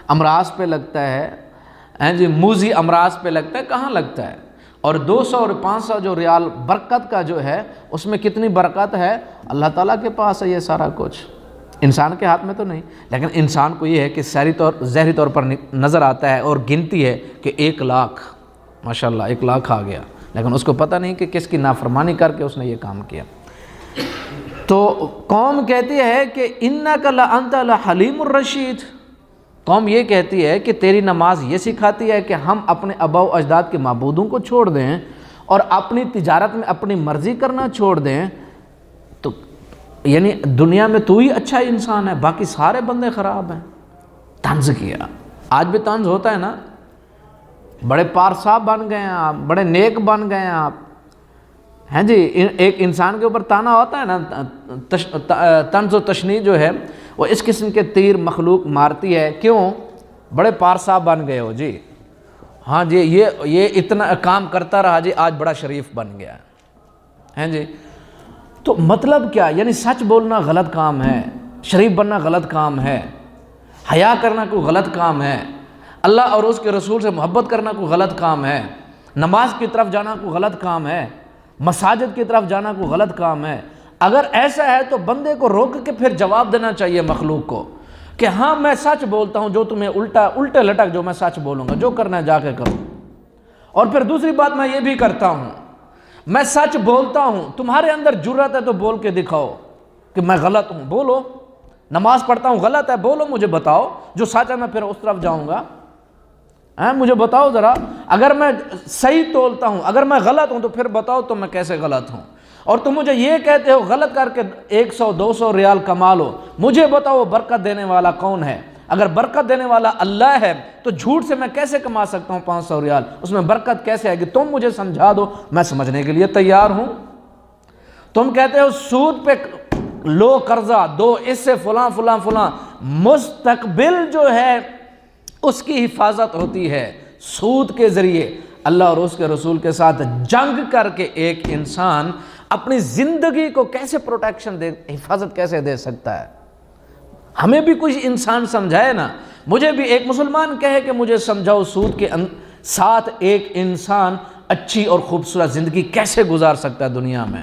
امراض پہ لگتا ہے، جی موذی امراض پہ لگتا ہے، کہاں لگتا ہے؟ اور 200 اور 500 جو ریال برکت کا جو ہے اس میں کتنی برکت ہے؟ اللہ تعالیٰ کے پاس ہے یہ سارا کچھ، انسان کے ہاتھ میں تو نہیں۔ لیکن انسان کو یہ ہے کہ ظاہری طور پر نظر آتا ہے اور گنتی ہے کہ 1 لاکھ، ماشاءاللہ 1 لاکھ آ گیا، لیکن اس کو پتہ نہیں کہ کس کی نافرمانی کر کے اس نے یہ کام کیا۔ تو قوم کہتی ہے کہ اِنَّكَ لَأَنْتَ لَحَلِيمُ الرَّشِيدُ، قوم یہ کہتی ہے کہ تیری نماز یہ سکھاتی ہے کہ ہم اپنے آباء و اجداد کے معبودوں کو چھوڑ دیں اور اپنی تجارت میں اپنی مرضی کرنا چھوڑ دیں، تو یعنی دنیا میں تو ہی اچھا انسان ہے، باقی سارے بندے خراب ہیں۔ طنز کیا، آج بھی طنز ہوتا ہے نا، بڑے پار صاحب بن گئے ہیں آپ، بڑے نیک بن گئے ہیں آپ، ہیں جی۔ ایک انسان کے اوپر تانا ہوتا ہے نا، طنز و تشنیع جو ہے وہ اس قسم کے تیر مخلوق مارتی ہے، کیوں؟ بڑے پار صاحب بن گئے ہو جی، ہاں جی یہ اتنا کام کرتا رہا جی، آج بڑا شریف بن گیا ہے جی۔ تو مطلب کیا؟ یعنی سچ بولنا غلط کام ہے، شریف بننا غلط کام ہے، حیا کرنا کوئی غلط کام ہے، اللہ اور اس کے رسول سے محبت کرنا کوئی غلط کام ہے، نماز کی طرف جانا کوئی غلط کام ہے، مساجد کی طرف جانا کوئی غلط کام ہے۔ اگر ایسا ہے تو بندے کو روک کے پھر جواب دینا چاہیے مخلوق کو کہ ہاں میں سچ بولتا ہوں، جو تمہیں الٹے لٹک جو میں سچ بولوں گا، جو کرنا ہے جا کے کرو۔ اور پھر دوسری بات میں یہ بھی کرتا ہوں، میں سچ بولتا ہوں، تمہارے اندر جرأت ہے تو بول کے دکھاؤ کہ میں غلط ہوں، بولو۔ نماز پڑھتا ہوں غلط ہے، بولو، مجھے بتاؤ، جو سچ ہے میں پھر اس طرف جاؤں گا، مجھے بتاؤ ذرا۔ اگر میں صحیح تولتا ہوں، اگر میں غلط ہوں تو پھر بتاؤ تو میں کیسے غلط ہوں۔ اور تم مجھے یہ کہتے ہو غلط کر کے 100-200 ریال کما لو، مجھے بتاؤ وہ برکت دینے والا کون ہے؟ اگر برکت دینے والا اللہ ہے تو جھوٹ سے میں کیسے کما سکتا ہوں 500 ریال؟ اس میں برکت کیسے آئے گی؟ تم مجھے سمجھا دو، میں سمجھنے کے لیے تیار ہوں۔ تم کہتے ہو سود پہ لو قرضہ دو، اس سے فلاں فلاں فلاں، مستقبل جو ہے اس کی حفاظت ہوتی ہے سود کے ذریعے۔ اللہ اور اس کے رسول کے ساتھ جنگ کر کے ایک انسان اپنی زندگی کو کیسے پروٹیکشن دے، حفاظت کیسے دے سکتا ہے؟ ہمیں بھی کچھ انسان سمجھائے نا، مجھے بھی ایک مسلمان کہے کہ مجھے سمجھاؤ سود کے ساتھ ایک انسان اچھی اور خوبصورت زندگی کیسے گزار سکتا ہے دنیا میں۔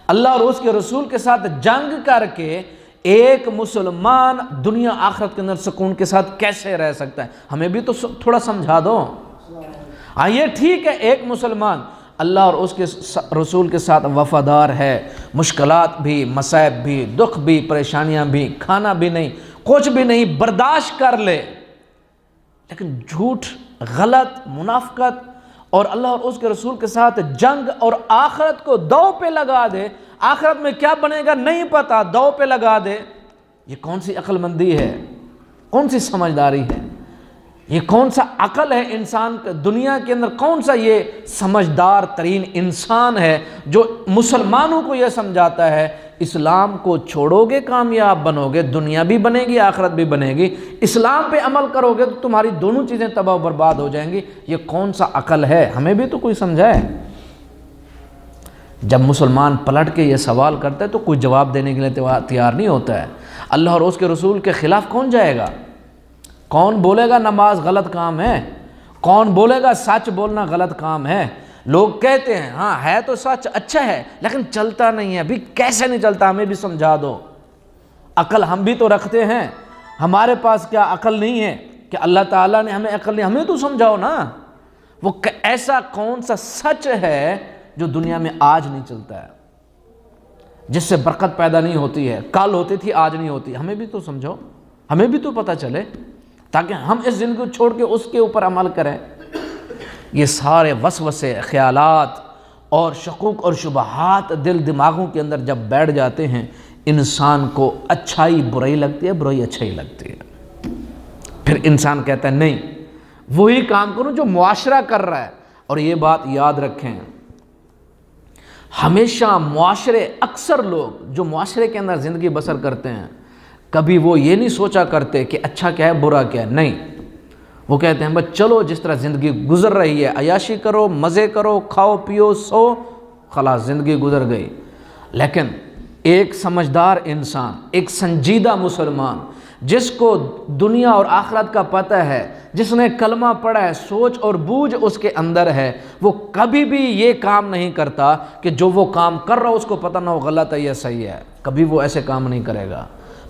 اللہ اور اس کے رسول کے ساتھ جنگ کر کے ایک مسلمان دنیا آخرت کے اندر سکون کے ساتھ کیسے رہ سکتا ہے؟ ہمیں بھی تو تھوڑا سمجھا دو۔ ہاں یہ ٹھیک ہے ایک مسلمان اللہ اور اس کے رسول کے ساتھ وفادار ہے، مشکلات بھی، مصائب بھی، دکھ بھی، پریشانیاں بھی، کھانا بھی نہیں، کچھ بھی نہیں، برداشت کر لے، لیکن جھوٹ، غلط، منافقت اور اللہ اور اس کے رسول کے ساتھ جنگ اور آخرت کو دو پہ لگا دے، آخرت میں کیا بنے گا نہیں پتا، دو پہ لگا دے، یہ کون سی عقل مندی ہے، کون سی سمجھداری ہے، یہ کون سا عقل ہے انسان کا؟ دنیا کے اندر کون سا یہ سمجھدار ترین انسان ہے جو مسلمانوں کو یہ سمجھاتا ہے اسلام کو چھوڑو گے کامیاب بنو گے، دنیا بھی بنے گی آخرت بھی بنے گی، اسلام پہ عمل کرو گے تو تمہاری دونوں چیزیں تباہ و برباد ہو جائیں گی؟ یہ کون سا عقل ہے؟ ہمیں بھی تو کوئی سمجھائے۔ جب مسلمان پلٹ کے یہ سوال کرتا ہے تو کوئی جواب دینے کے لیے تیار نہیں ہوتا ہے۔ اللہ اور اس کے رسول کے خلاف کون جائے گا؟ کون بولے گا نماز غلط کام ہے؟ کون بولے گا سچ بولنا غلط کام ہے؟ لوگ کہتے ہیں ہاں ہے تو سچ اچھا ہے لیکن چلتا نہیں ہے، ابھی کیسے نہیں چلتا ہمیں بھی سمجھا دو۔ عقل ہم بھی تو رکھتے ہیں، ہمارے پاس کیا عقل نہیں ہے کہ اللہ تعالیٰ نے ہمیں عقل نہیں، ہمیں تو سمجھاؤ نا۔ وہ ایسا کون سا سچ ہے جو دنیا میں آج نہیں چلتا ہے، جس سے برکت پیدا نہیں ہوتی ہے، کل ہوتی تھی آج نہیں ہوتی؟ ہمیں بھی تو سمجھاؤ، ہمیں بھی تو پتہ چلے تاکہ ہم اس زندگی کو چھوڑ کے اس کے اوپر عمل کریں۔ یہ سارے وسوسے، خیالات اور شکوک اور شبہات دل دماغوں کے اندر جب بیٹھ جاتے ہیں، انسان کو اچھائی برائی لگتی ہے، برائی اچھائی لگتی ہے۔ پھر انسان کہتا ہے نہیں وہی کام کروں جو معاشرہ کر رہا ہے۔ اور یہ بات یاد رکھیں، ہمیشہ معاشرے، اکثر لوگ جو معاشرے کے اندر زندگی بسر کرتے ہیں، کبھی وہ یہ نہیں سوچا کرتے کہ اچھا کیا ہے برا کیا ہے، نہیں، وہ کہتے ہیں بس چلو جس طرح زندگی گزر رہی ہے، عیاشی کرو، مزے کرو، کھاؤ پیو سو، خلاص زندگی گزر گئی۔ لیکن ایک سمجھدار انسان، ایک سنجیدہ مسلمان جس کو دنیا اور آخرت کا پتہ ہے، جس نے کلمہ پڑھا ہے، سوچ اور بوجھ اس کے اندر ہے، وہ کبھی بھی یہ کام نہیں کرتا کہ جو وہ کام کر رہا ہو اس کو پتہ نہ ہو غلط ہے یا صحیح ہے، کبھی وہ ایسے کام نہیں کرے گا۔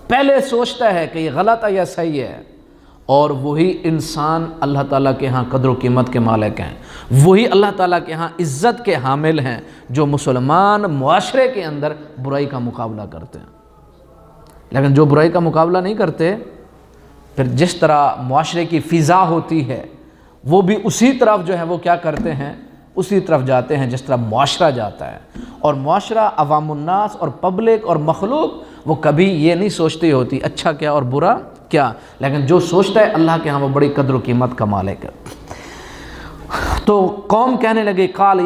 پہلے سوچتا ہے کہ یہ غلط ہے یا صحیح ہے، اور وہی انسان اللہ تعالیٰ کے ہاں قدر و قیمت کے مالک ہیں، وہی اللہ تعالیٰ کے ہاں عزت کے حامل ہیں جو مسلمان معاشرے کے اندر برائی کا مقابلہ کرتے ہیں۔ لیکن جو برائی کا مقابلہ نہیں کرتے، پھر جس طرح معاشرے کی فضا ہوتی ہے وہ بھی اسی طرف جو ہے وہ کیا کرتے ہیں، اسی طرف جاتے ہیں جس طرح معاشرہ جاتا ہے۔ اور معاشرہ، عوام الناس اور پبلک اور مخلوق وہ کبھی یہ نہیں سوچتی ہوتی اچھا کیا اور برا کیا، لیکن جو سوچتا ہے اللہ کے ہاں وہ بڑی قدر و قیمت کا مالک ہے۔ تو قوم کہنے لگے، قال،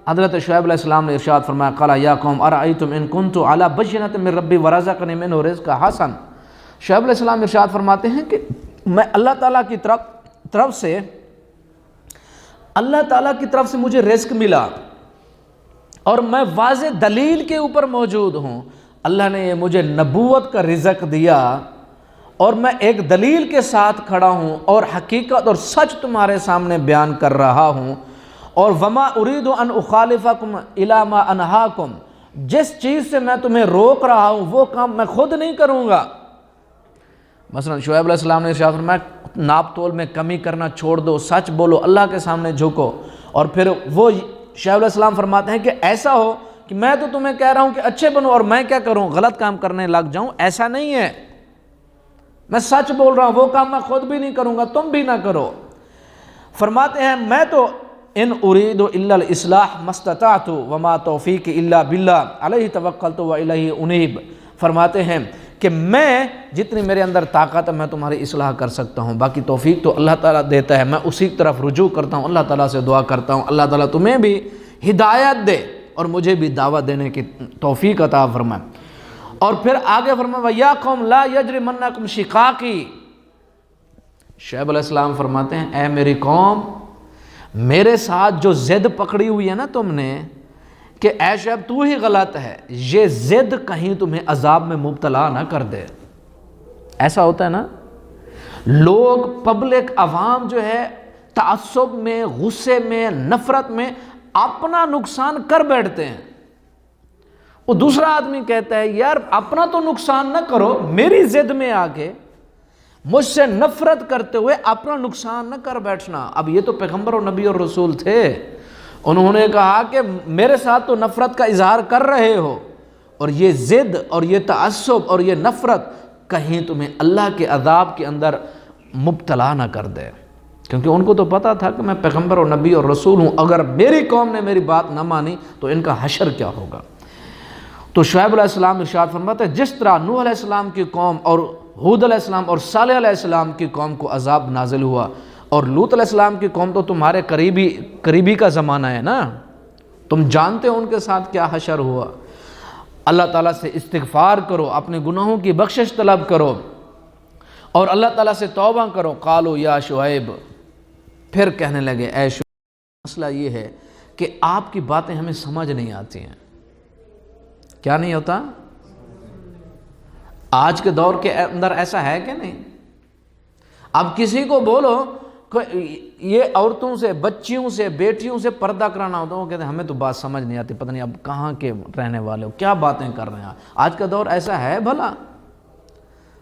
حضرت شعیب علیہ السلام نے ارشاد فرمایا، قال یا قوم ارأیتم ان کنت علی بینۃ من ربی ورزقنی منہ رزقا حسن۔ شعیب علیہ السلام ارشاد فرماتے ہیں کہ میں اللہ تعالیٰ کی طرف سے مجھے رزق ملا اور میں واضح دلیل کے اوپر موجود ہوں، اللہ نے یہ مجھے نبوت کا رزق دیا اور میں ایک دلیل کے ساتھ کھڑا ہوں اور حقیقت اور سچ تمہارے سامنے بیان کر رہا ہوں، اور وما ارید ان اخالفکم الی ما انہاکم، جس چیز سے میں تمہیں روک رہا ہوں وہ کام میں خود نہیں کروں گا۔ مثلا شعیب علیہ السلام نے ارشاد فرمایا ناپ تول میں کمی کرنا چھوڑ دو، سچ بولو، اللہ کے سامنے جھکو۔ اور پھر وہ شعیب علیہ السلام فرماتے ہیں کہ ایسا ہو کہ میں تو تمہیں کہہ رہا ہوں کہ اچھے بنو اور میں کیا کروں، غلط کام کرنے لگ جاؤں، ایسا نہیں ہے، میں سچ بول رہا ہوں، وہ کام میں خود بھی نہیں کروں گا، تم بھی نہ کرو۔ فرماتے ہیں میں تو ان ارید الا الاصلاح ما استطعت وما توفیقی الا باللہ علیہ توکلت والیہ انیب۔ فرماتے ہیں کہ میں جتنی میرے اندر طاقت ہے میں تمہاری اصلاح کر سکتا ہوں، باقی توفیق تو اللہ تعالیٰ دیتا ہے، میں اسی طرف رجوع کرتا ہوں، اللہ تعالیٰ سے دعا کرتا ہوں اللہ تعالیٰ تمہیں بھی ہدایت دے اور مجھے بھی دعوت دینے کی توفیق عطا فرمائے۔ اور پھر آگے فرمایا وَيَا قَوْمْ لَا يَجْرِمَنَّكُمْ شِقَاقِي۔ شعیب علیہ السلام فرماتے ہیں اے میری قوم، میرے ساتھ جو ضد پکڑی ہوئی ہے نا تم نے کہ اے شعیب تو ہی غلط ہے، یہ ضد کہیں تمہیں عذاب میں مبتلا نہ کر دے۔ ایسا ہوتا ہے نا، لوگ پبلک عوام جو ہے تعصب میں، غصے میں، نفرت میں اپنا نقصان کر بیٹھتے ہیں۔ وہ دوسرا آدمی کہتا ہے یار اپنا تو نقصان نہ کرو، میری ضد میں آ کے مجھ سے نفرت کرتے ہوئے اپنا نقصان نہ کر بیٹھنا۔ اب یہ تو پیغمبر اور نبی اور رسول تھے، انہوں نے کہا کہ میرے ساتھ تو نفرت کا اظہار کر رہے ہو، اور یہ ضد اور یہ تعصب اور یہ نفرت کہیں تمہیں اللہ کے عذاب کے اندر مبتلا نہ کر دے، کیونکہ ان کو تو پتہ تھا کہ میں پیغمبر اور نبی اور رسول ہوں، اگر میری قوم نے میری بات نہ مانی تو ان کا حشر کیا ہوگا۔ تو شعیب علیہ السلام ارشاد فرماتے ہیں جس طرح نوح علیہ السلام کی قوم اور ہود علیہ السلام اور صالح علیہ السلام کی قوم کو عذاب نازل ہوا، اور لوط علیہ السلام کی قوم تو تمہارے قریبی کا زمانہ ہے نا، تم جانتے ہو ان کے ساتھ کیا حشر ہوا۔ اللہ تعالیٰ سے استغفار کرو، اپنے گناہوں کی بخشش طلب کرو اور اللہ تعالیٰ سے توبہ کرو۔ قالوا یا شعیب، پھر کہنے لگے اے شعیب، مسئلہ یہ ہے کہ آپ کی باتیں ہمیں سمجھ نہیں آتی ہیں۔ کیا نہیں ہوتا؟ آج کے دور کے اندر ایسا ہے کہ نہیں؟ اب کسی کو بولو یہ عورتوں سے، بچیوں سے، بیٹیوں سے پردہ کرانا ہوتا ہے، وہ کہتے ہیں ہمیں تو بات سمجھ نہیں آتی، پتہ نہیں اب کہاں کے رہنے والے ہو، کیا باتیں کر رہے ہیں۔ آج کا دور ایسا ہے بھلا؟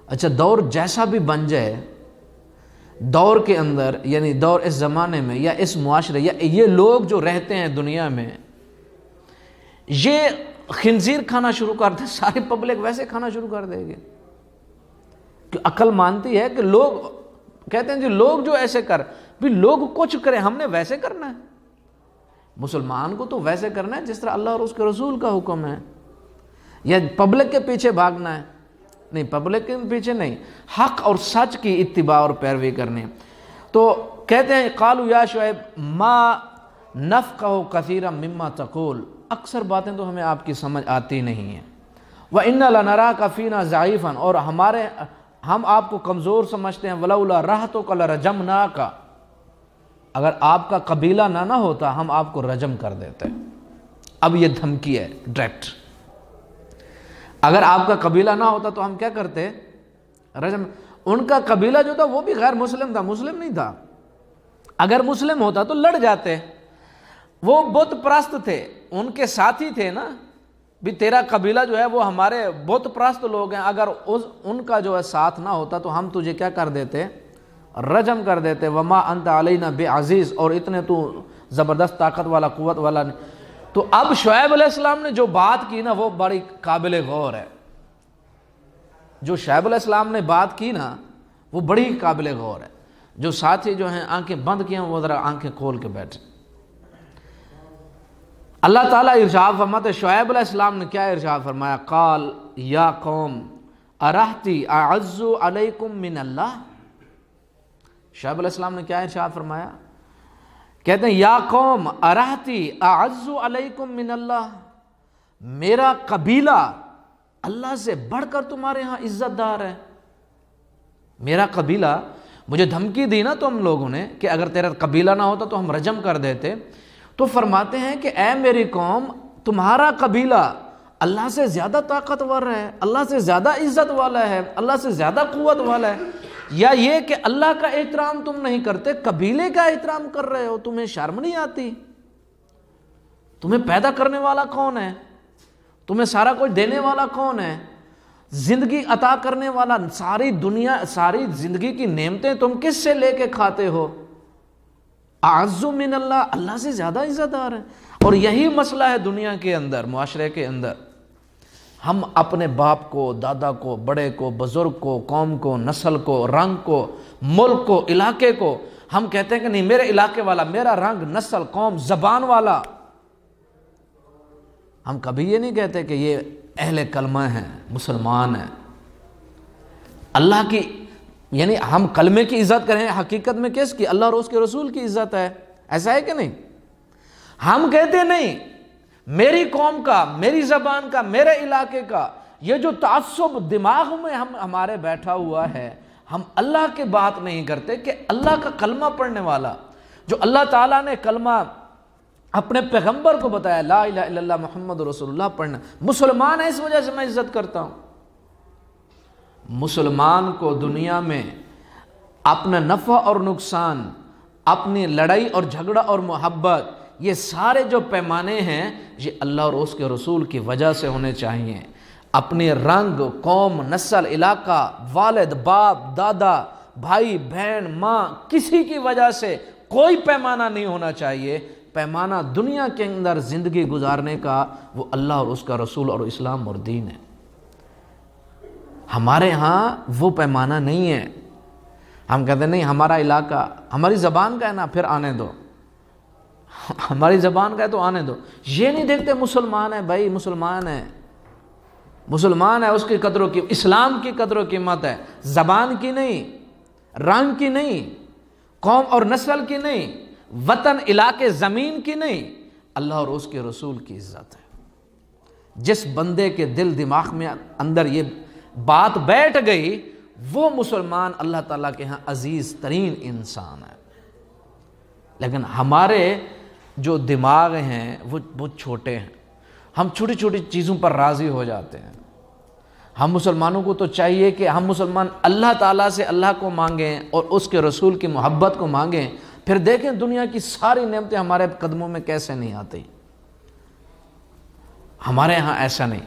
اچھا، دور جیسا بھی بن جائے، دور کے اندر یعنی دور اس زمانے میں یا اس معاشرے یا یہ لوگ جو رہتے ہیں دنیا میں، یہ خنزیر کھانا شروع کر دے، ساری پبلک ویسے کھانا شروع کر دے گی، کہ عقل مانتی ہے کہ لوگ کہتے ہیں جی لوگ جو ایسے کر بھی لوگ کچھ کریں، ہم نے ویسے کرنا ہے۔ مسلمان کو تو ویسے کرنا ہے جس طرح اللہ اور اس کے رسول کا حکم ہے، یا پبلک کے پیچھے بھاگنا ہے؟ نہیں، پبلک کے پیچھے نہیں، حق اور سچ کی اتباع اور پیروی کرنی۔ تو کہتے ہیں قالوا یا شعیب ما نفقہ کثیرا مما تقول، اکثر باتیں تو ہمیں آپ کی سمجھ آتی نہیں ہیں۔ وَإِنَّا لَنَرَاكَ فِينَا ضَعِيفًا، اور ہم آپ کو کمزور سمجھتے ہیں۔ وَلَوْلَا رَحْتُكَ لَرَجَمْنَاكَ، اگر آپ کا قبیلہ نہ ہوتا ہم آپ کو رجم کر دیتے۔ اب یہ دھمکی ہے ڈائریکٹ، اگر آپ کا قبیلہ نہ ہوتا تو ہم کیا کرتے؟ رجم۔ ان کا قبیلہ جو تھا وہ بھی غیر مسلم تھا، مسلم نہیں تھا، اگر مسلم ہوتا تو لڑ جاتے، وہ بت پرست تھے، ان کے ساتھی تھے نا، بھی تیرا قبیلہ جو ہے وہ ہمارے بت پرست لوگ ہیں، اگر ان کا جو ہے ساتھ نہ ہوتا تو ہم تجھے کیا کر دیتے؟ رجم کر دیتے۔ وما انت علینا بعزیز، اور اتنے تو زبردست طاقت والا، قوت والا نہیں۔ تو اب شعیب علیہ السلام نے جو بات کی نا وہ بڑی قابل غور ہے، جو شعیب علیہ السلام نے بات کی نا وہ بڑی قابل غور ہے۔ جو ساتھی جو ہیں آنکھیں بند کیے وہ ذرا آنکھیں کھول کے بیٹھے۔ اللہ تعالیٰ ارشاد فرماتے، شعیب علیہ السلام نے کیا ارشاد فرمایا؟ قال یا قوم ارہتی اعز علیکم من اللہ۔ شعیب علیہ السلام نے کیا ارشاد فرمایا؟ کہتے ہیں یا قوم ارہتی اعز علیکم من اللہ، میرا قبیلہ اللہ سے بڑھ کر تمہارے ہاں عزت دار ہے۔ میرا قبیلہ، مجھے دھمکی دی نا تم لوگوں نے کہ اگر تیرا قبیلہ نہ ہوتا تو ہم رجم کر دیتے، تو فرماتے ہیں کہ اے میری قوم، تمہارا قبیلہ اللہ سے زیادہ طاقتور ہے، اللہ سے زیادہ عزت والا ہے، اللہ سے زیادہ قوت والا ہے، یا یہ کہ اللہ کا احترام تم نہیں کرتے، قبیلے کا احترام کر رہے ہو؟ تمہیں شرم نہیں آتی؟ تمہیں پیدا کرنے والا کون ہے؟ تمہیں سارا کچھ دینے والا کون ہے؟ زندگی عطا کرنے والا، ساری دنیا، ساری زندگی کی نعمتیں تم کس سے لے کے کھاتے ہو؟ اعز من اللہ، اللہ سے زیادہ عزت دار ہے۔ اور یہی مسئلہ ہے دنیا کے اندر، معاشرے کے اندر، ہم اپنے باپ کو، دادا کو، بڑے کو، بزرگ کو، قوم کو، نسل کو، رنگ کو، ملک کو، علاقے کو، ہم کہتے ہیں کہ نہیں میرے علاقے والا، میرا رنگ، نسل، قوم، زبان والا۔ ہم کبھی یہ نہیں کہتے کہ یہ اہل کلمہ ہیں، مسلمان ہیں۔ اللہ کی یعنی ہم کلمے کی عزت کریں، حقیقت میں کس کی؟ اللہ اور اس کے رسول کی عزت ہے، ایسا ہے کہ نہیں؟ ہم کہتے نہیں میری قوم کا، میری زبان کا، میرے علاقے کا، یہ جو تعصب دماغ میں ہمارے بیٹھا ہوا ہے، ہم اللہ کی بات نہیں کرتے کہ اللہ کا کلمہ پڑھنے والا، جو اللہ تعالیٰ نے کلمہ اپنے پیغمبر کو بتایا، لا الہ الا اللہ محمد رسول اللہ پڑھنا، مسلمان ہے، اس وجہ سے میں عزت کرتا ہوں۔ مسلمان کو دنیا میں اپنا نفع اور نقصان، اپنی لڑائی اور جھگڑا اور محبت، یہ سارے جو پیمانے ہیں یہ اللہ اور اس کے رسول کی وجہ سے ہونے چاہیے۔ اپنے رنگ، قوم، نسل، علاقہ، والد، باپ، دادا، بھائی، بہن، ماں، کسی کی وجہ سے کوئی پیمانہ نہیں ہونا چاہیے۔ پیمانہ دنیا کے اندر زندگی گزارنے کا وہ اللہ اور اس کا رسول اور اسلام اور دین ہے۔ ہمارے ہاں وہ پیمانہ نہیں ہے۔ ہم کہتے ہیں نہیں ہمارا علاقہ، ہماری زبان کا ہے نا، پھر آنے دو، ہماری زبان کا ہے تو آنے دو۔ یہ نہیں دیکھتے مسلمان ہے بھائی، مسلمان ہے، مسلمان ہے، اس کی قدر و قیمت، اسلام کی قدر و قیمت ہے، زبان کی نہیں، رنگ کی نہیں، قوم اور نسل کی نہیں، وطن علاقے زمین کی نہیں، اللہ اور اس کے رسول کی عزت ہے۔ جس بندے کے دل دماغ میں اندر یہ بات بیٹھ گئی وہ مسلمان اللہ تعالیٰ کے ہاں عزیز ترین انسان ہے۔ لیکن ہمارے جو دماغ ہیں وہ بہت چھوٹے ہیں، ہم چھوٹی چھوٹی چیزوں پر راضی ہو جاتے ہیں۔ ہم مسلمانوں کو تو چاہیے کہ ہم مسلمان اللہ تعالیٰ سے اللہ کو مانگیں اور اس کے رسول کی محبت کو مانگیں، پھر دیکھیں دنیا کی ساری نعمتیں ہمارے قدموں میں کیسے نہیں آتی۔ ہمارے ہاں ایسا نہیں۔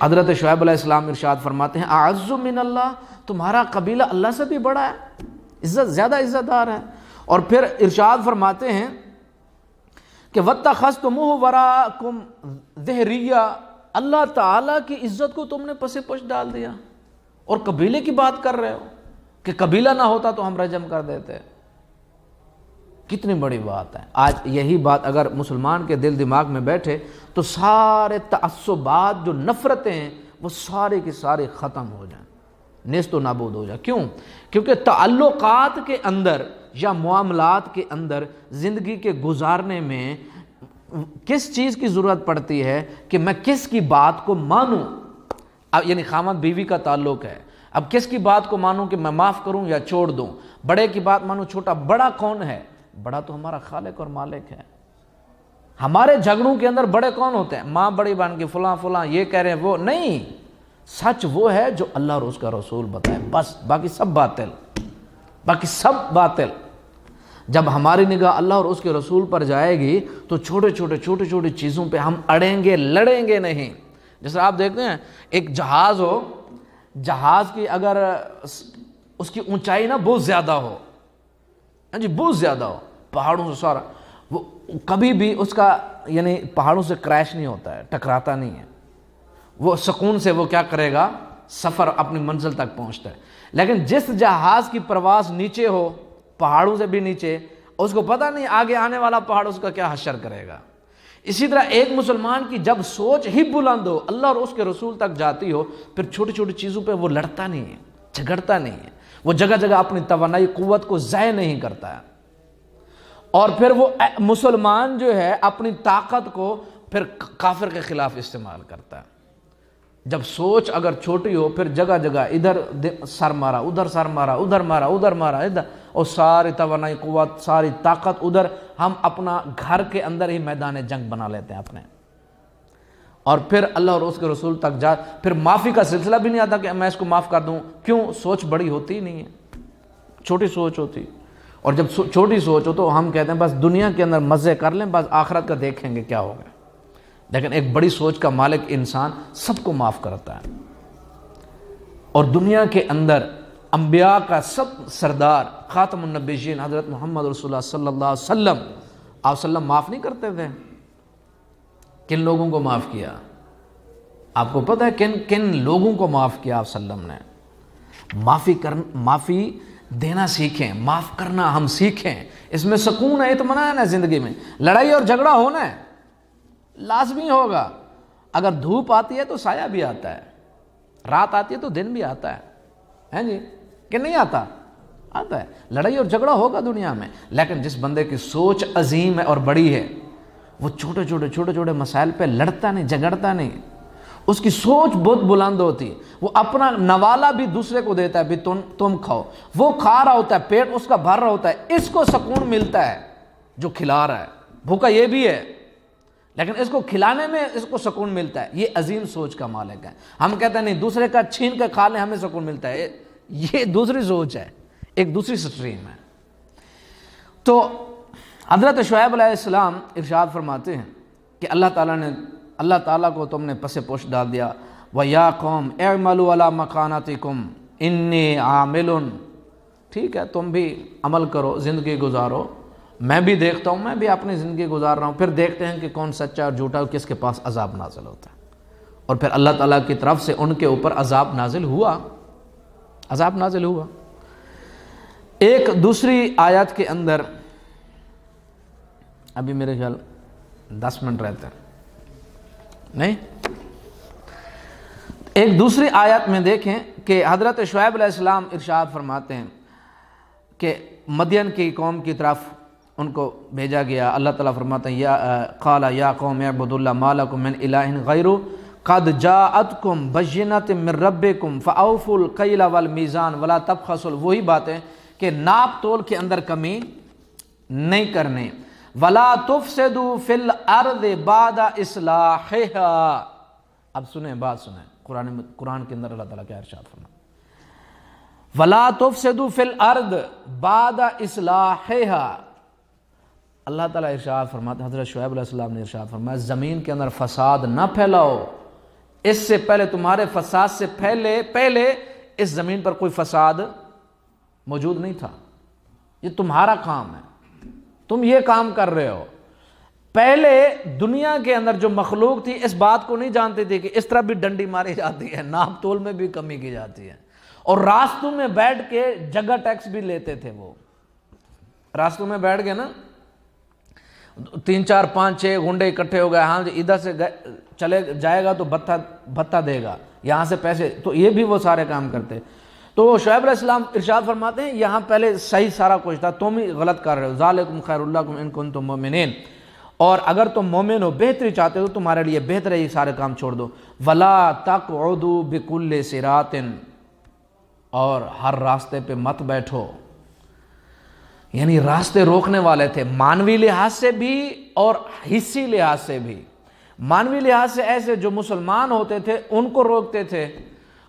حضرت شعیب علیہ السلام ارشاد فرماتے ہیں اعز من اللہ، تمہارا قبیلہ اللہ سے بھی بڑا ہے، عزت زیادہ عزت دار ہے۔ اور پھر ارشاد فرماتے ہیں کہ وَاتَّخَذْتُمُوهُ وَرَاءَكُمْ ظِهْرِيًّا، اللہ تعالیٰ کی عزت کو تم نے پس پش ڈال دیا اور قبیلے کی بات کر رہے ہو کہ قبیلہ نہ ہوتا تو ہم رجم کر دیتے۔ کتنی بڑی بات ہے۔ آج یہی بات اگر مسلمان کے دل دماغ میں بیٹھے تو سارے تعصبات جو نفرتیں ہیں وہ سارے کی سارے ختم ہو جائیں، نیست و نابود ہو جائیں۔ کیوں؟ کیونکہ تعلقات کے اندر یا معاملات کے اندر زندگی کے گزارنے میں کس چیز کی ضرورت پڑتی ہے کہ میں کس کی بات کو مانوں۔ اب یعنی خامد بیوی کا تعلق ہے، اب کس کی بات کو مانوں کہ میں معاف کروں یا چھوڑ دوں، بڑے کی بات مانوں چھوٹا، بڑا کون ہے؟ بڑا تو ہمارا خالق اور مالک ہے۔ ہمارے جھگڑوں کے اندر بڑے کون ہوتے ہیں؟ ماں بڑی بن کے فلاں فلاں یہ کہہ رہے ہیں، وہ نہیں، سچ وہ ہے جو اللہ اور اس کا رسول بتائے، بس باقی سب باطل، باقی سب باطل۔ جب ہماری نگاہ اللہ اور اس کے رسول پر جائے گی تو چھوٹے چھوٹے چیزوں پہ ہم اڑیں گے، لڑیں گے نہیں۔ جیسے آپ دیکھتے ہیں ایک جہاز ہو، جہاز کی اگر اس کی اونچائی نا بہت زیادہ ہو، جی بہت زیادہ ہو، پہاڑوں سے سارا، وہ کبھی بھی اس کا یعنی پہاڑوں سے کریش نہیں ہوتا ہے، ٹکراتا نہیں ہے، وہ سکون سے وہ کیا کرے گا، سفر اپنی منزل تک پہنچتا ہے۔ لیکن جس جہاز کی پرواز نیچے ہو، پہاڑوں سے بھی نیچے، اس کو پتہ نہیں آگے آنے والا پہاڑ اس کا کیا حشر کرے گا۔ اسی طرح ایک مسلمان کی جب سوچ ہی بلند ہو، اللہ اور اس کے رسول تک جاتی ہو، پھر چھوٹی چھوٹی چیزوں پہ وہ لڑتا نہیں ہے، جھگڑتا نہیں ہے، وہ جگہ جگہ اپنی توانائی قوت کو ضائع نہیں کرتا ہے۔ اور پھر وہ مسلمان جو ہے اپنی طاقت کو پھر کافر کے خلاف استعمال کرتا ہے۔ جب سوچ اگر چھوٹی ہو، پھر جگہ جگہ ادھر سر مارا، ادھر سر مارا، ادھر مارا، ادھر مارا، ادھر، اور ساری توانائی قوت، ساری طاقت ادھر، ہم اپنا گھر کے اندر ہی میدان جنگ بنا لیتے ہیں اپنے۔ اور پھر اللہ اور اس کے رسول تک جا، پھر معافی کا سلسلہ بھی نہیں آتا کہ میں اس کو معاف کر دوں، کیوں؟ سوچ بڑی ہوتی ہی نہیں ہے، چھوٹی سوچ ہوتی۔ اور جب چھوٹی سوچ ہو تو ہم کہتے ہیں بس دنیا کے اندر مزے کر لیں، بس آخرت کا دیکھیں گے کیا ہوگا۔ لیکن ایک بڑی سوچ کا مالک انسان سب کو معاف کرتا ہے۔ اور دنیا کے اندر انبیاء کا سب سردار خاتم النبیین حضرت محمد رسول اللہ صلی اللہ علیہ وسلم، آپ وسلم معاف نہیں کرتے تھے؟ کن لوگوں کو معاف کیا؟ آپ کو پتہ ہے کن لوگوں کو معاف کیا آپ وسلم نے؟ معافی دینا سیکھیں، معاف کرنا ہم سیکھیں، اس میں سکون ہے، اطمینان ہے زندگی میں۔ لڑائی اور جھگڑا ہونا ہے، لازمی ہوگا۔ اگر دھوپ آتی ہے تو سایہ بھی آتا ہے، رات آتی ہے تو دن بھی آتا ہے جی، کہ نہیں آتا؟ آتا ہے۔ لڑائی اور جھگڑا ہوگا دنیا میں، لیکن جس بندے کی سوچ عظیم ہے اور بڑی ہے، وہ چھوٹے چھوٹے مسائل پہ لڑتا نہیں، جھگڑتا نہیں، اس کی سوچ بہت بلند ہوتی ہے، وہ اپنا نوالا بھی دوسرے کو دیتا ہے، بھی تم کھاؤ، وہ کھا رہا ہوتا ہے، پیٹ اس کا بھر رہا ہوتا ہے، اس کو سکون ملتا ہے جو کھلا رہا ہے، بھوکا یہ بھی ہے لیکن اس کو کھلانے میں اس کو سکون ملتا ہے۔ یہ عظیم سوچ کا مالک ہے۔ ہم کہتے ہیں نہیں دوسرے کا چھین کے کھا لیں ہمیں سکون ملتا ہے، یہ دوسری سوچ ہے، ایک دوسری سٹریم ہے۔ تو حضرت شعیب علیہ السلام ارشاد فرماتے ہیں کہ اللہ تعالیٰ کو تم نے پس پوش ڈال دیا۔ وَيَا قَوْمِ اعْمَلُوا عَلَىٰ مَكَانَتِكُمْ إِنِّي عَامِلٌ، ٹھیک ہے تم بھی عمل کرو، زندگی گزارو، میں بھی دیکھتا ہوں، میں بھی اپنی زندگی گزار رہا ہوں، پھر دیکھتے ہیں کہ کون سچا اور جھوٹا اور کس کے پاس عذاب نازل ہوتا ہے، اور پھر اللہ تعالیٰ کی طرف سے ان کے اوپر عذاب نازل ہوا، عذاب نازل ہوا۔ ایک دوسری آیت کے اندر، ابھی میرے خیال 10 منٹ رہتے ہیں نہیں، ایک دوسری آیت میں دیکھیں کہ حضرت شعیب علیہ السلام ارشاد فرماتے ہیں کہ مدین کی قوم کی طرف ان کو بھیجا گیا، اللہ تعالیٰ فرماتے ہیں قال یا قوم اعبدوا اللہ ما لکم من الہ غیرہ قد جاءتکم بینۃ من ربکم فاوفوا الکیل والمیزان ولا تبخسوا، وہی باتیں کہ ناپ تول کے اندر کمی نہیں کرنے، ولا تفسدوا فی الارض بعد اصلاحها۔ اب سنیں، بات سنیں، قرآن کے اندر اللہ تعالیٰ کیا ارشاد فرمایا، ولا تفسدوا فی الارض بعد اصلاحها۔ اللہ تعالیٰ ارشاد فرماتے، حضرت شعیب علیہ السلام نے ارشاد فرمایا زمین کے اندر فساد نہ پھیلاؤ، اس سے پہلے، تمہارے فساد سے پہلے اس زمین پر کوئی فساد موجود نہیں تھا، یہ تمہارا کام ہے، تم یہ کام کر رہے ہو۔ پہلے دنیا کے اندر جو مخلوق تھی اس بات کو نہیں جانتے تھے کہ اس طرح بھی ڈنڈی ماری جاتی ہے، ناپ تول میں بھی کمی کی جاتی ہے، اور راستوں میں بیٹھ کے جگہ ٹیکس بھی لیتے تھے، وہ راستوں میں بیٹھ گئے نا، 3 4 5 6 گنڈے اکٹھے ہو گئے، ہاں جی ادھر سے چلے جائے گا تو بھتہ دے گا، یہاں سے پیسے، تو یہ بھی وہ سارے کام کرتے۔ تو شعیب علیہ السلام ارشاد فرماتے ہیں یہاں پہلے صحیح سارا کچھ تھا، تم ہی غلط کر رہے ہو، ذالکم خیر لکم ان کنتم مؤمنین، اور اگر تم مومن ہو، بہتری چاہتے ہو تو تمہارے لیے بہتر ہے یہ سارے کام چھوڑ دو، ولا تقعدوا بکل صراط، اور ہر راستے پہ مت بیٹھو، یعنی راستے روکنے والے تھے، مانوی لحاظ سے بھی اور حصی لحاظ سے بھی۔ مانوی لحاظ سے ایسے جو مسلمان ہوتے تھے ان کو روکتے تھے،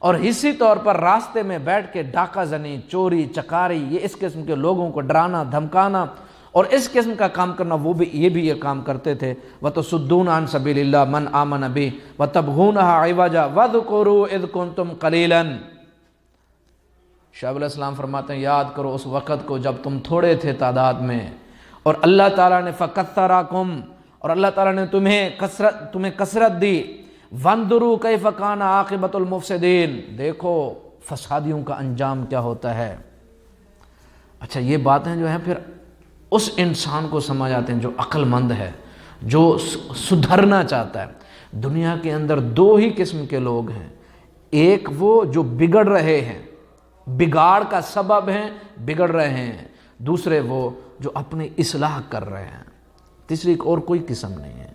اور حصی طور پر راستے میں بیٹھ کے ڈاکہ زنی، چوری چکاری، یہ اس قسم کے لوگوں کو ڈرانا دھمکانا اور اس قسم کا کام کرنا، یہ بھی یہ کام کرتے تھے۔ وَتَصُدُّونَ عَنْ سَبِيلِ اللَّهِ مَنْ آمَنَ بِهِ وَتَبْغُونَهَا عِوَجًا وَاذْكُرُوا إِذْ كُنْتُمْ قَلِيلًا۔ شعیب علیہ السلام فرماتے ہیں یاد کرو اس وقت کو جب تم تھوڑے تھے تعداد میں، اور اللہ تعالیٰ نے فَكَثَّرَكُمْ، اور اللہ تعالیٰ نے تمہیں کثرت دی، وَانْظُرُوا كَيْفَ كَانَ عَاقِبَةُ الْمُفْسِدِينَ، دیکھو فسادیوں کا انجام کیا ہوتا ہے۔ اچھا یہ باتیں جو ہیں پھر اس انسان کو سمجھ آتے ہیں جو عقل مند ہے، جو سدھرنا چاہتا ہے۔ دنیا کے اندر 2 ہی قسم کے لوگ ہیں، ایک وہ جو بگڑ رہے ہیں، بگاڑ کا سبب ہیں، بگڑ رہے ہیں، دوسرے وہ جو اپنی اصلاح کر رہے ہیں، تیسری اور کوئی قسم نہیں ہے۔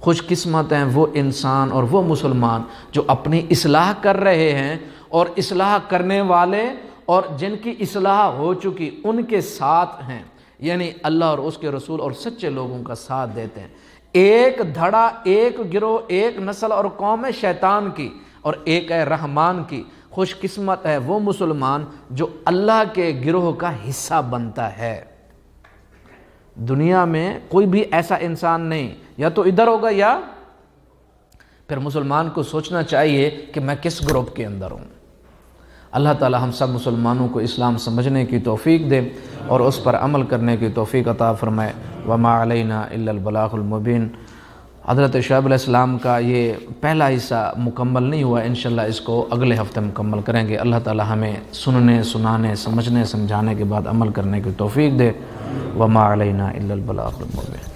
خوش قسمت ہیں وہ انسان اور وہ مسلمان جو اپنی اصلاح کر رہے ہیں، اور اصلاح کرنے والے اور جن کی اصلاح ہو چکی ان کے ساتھ ہیں، یعنی اللہ اور اس کے رسول اور سچے لوگوں کا ساتھ دیتے ہیں۔ ایک دھڑا، ایک گروہ، ایک نسل اور قوم ہے شیطان کی، اور ایک ہے رحمان کی۔ خوش قسمت ہے وہ مسلمان جو اللہ کے گروہ کا حصہ بنتا ہے۔ دنیا میں کوئی بھی ایسا انسان نہیں، یا تو ادھر ہوگا یا پھر مسلمان کو سوچنا چاہیے کہ میں کس گروپ کے اندر ہوں۔ اللہ تعالی ہم سب مسلمانوں کو اسلام سمجھنے کی توفیق دے اور اس پر عمل کرنے کی توفیق عطا فرمائے۔ وما علینا الا البلاغ المبین۔ حضرت شعیب علیہ السلام کا یہ پہلا حصہ مکمل نہیں ہوا، انشاءاللہ اس کو اگلے ہفتے مکمل کریں گے۔ اللہ تعالی ہمیں سننے، سنانے، سمجھنے، سمجھانے کے بعد عمل کرنے کی توفیق دے۔ وما علینا الا البلاغ المبین۔